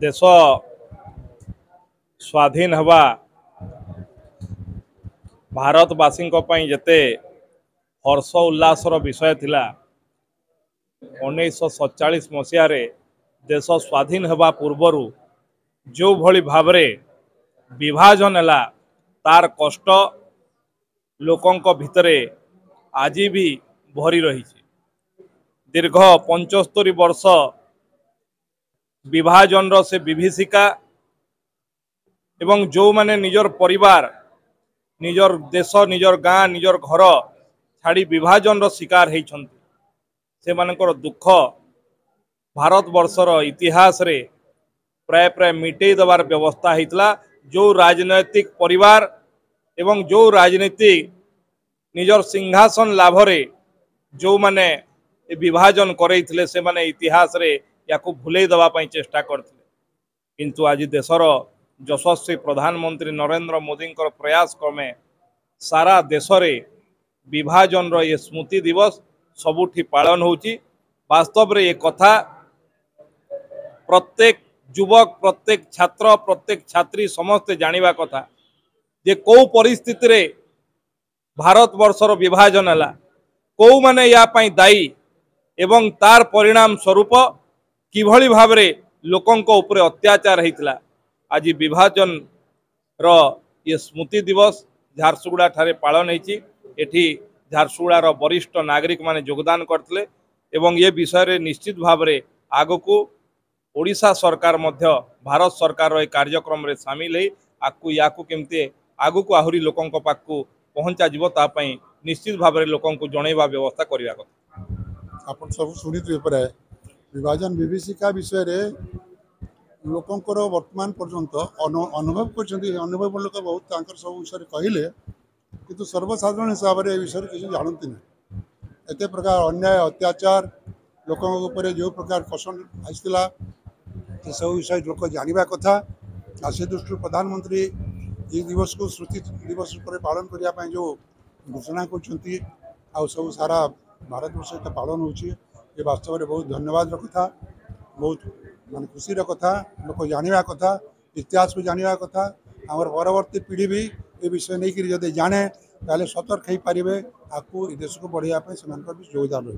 देश स्वाधीन हवा भारतवासी जेते हर्ष उल्लासर विषय थिला 1947 मसीह देश स्वाधीन हवा पूर्वर जो भली भावरे विभाजन है तार कष्ट लोकों भितरे आज भी भरी रही। दीर्घ 75 वर्ष विभाजन से विभीषिका एवं जो माने निजर परिवार निजर देश निजर गाँ निजर घर छाड़ी विभाजन शिकार होती से मानकर दुख भारत वर्षर इतिहास रे प्राय प्राय मिटे देवार व्यवस्था होता। जो राजनैतिक परिवार एवं जो राजनीतिक निजर सिंहासन लाभरे जो माने विभाजन करते से माने इतिहास रे या भूले देवाई चेष्टा करते किंतु आज देशर यशस्वी प्रधानमंत्री नरेंद्र मोदी प्रयास क्रमे सारा देश रे विभाजन रो ये स्मृति दिवस सबुठी पालन होची। वास्तव रे ये कथा प्रत्येक युवक प्रत्येक छात्र प्रत्येक छात्री समस्ते जानिबा कथा जे को परिस्थिति रे भारत वर्षर विभाजन है कौ माने या पाई दायी एवं तार परिणाम स्वरूप किभली भावरे लोकों उपरे अत्याचार होता। आज विभाजन रो ये स्मृति दिवस झारसुगुड़ा ठारे पालन होती। एठी झारसुगुड़ार वरिष्ठ नागरिक माने योगदान करते एवं ये विषय रे निश्चित भावरे आगको ओडिशा सरकार मध्य भारत सरकार रो कार्यक्रम रे शामिल है आकु याकु केमते आगको आहुरी लोकों पाखु पहुंचा जीवो ता पई निश्चित भाव लोकों को जनइबा व्यवस्था करबा कथा। आपण सब सुनिथिबे परे विभाजन विभीषिका विषय रे लोकंकर वर्तमान पर्यंत अनुभव करछन्ती अनुभव लोक बहुत तांकर सब विषय कहले किंतु सर्वसाधारण हिसाब रे विषय किसी जानती ना एते प्रकार अन्याय अत्याचार लोकों ऊपर जो प्रकार कष्ट आसला ये सब विषय लोक जानिबा कथा। आ से दृष्टि प्रधानमंत्री ये दिवस को स्मृति दिवस पर पालन करने जो घोषणा करछन्ती आ सब सारा भारत वर्ष पालन होची ये वास्तव में बहुत धन्यवाद कथा बहुत मान खुशी कथा लोक जानिबा कथा इतिहास भी जानिबा कथा आमर परवर्ती पीढ़ी भी ये विषय नहीं कि जदि जाने ताले सतर्क हो पारे आपको देश को बढ़ाई भी योगदान रही।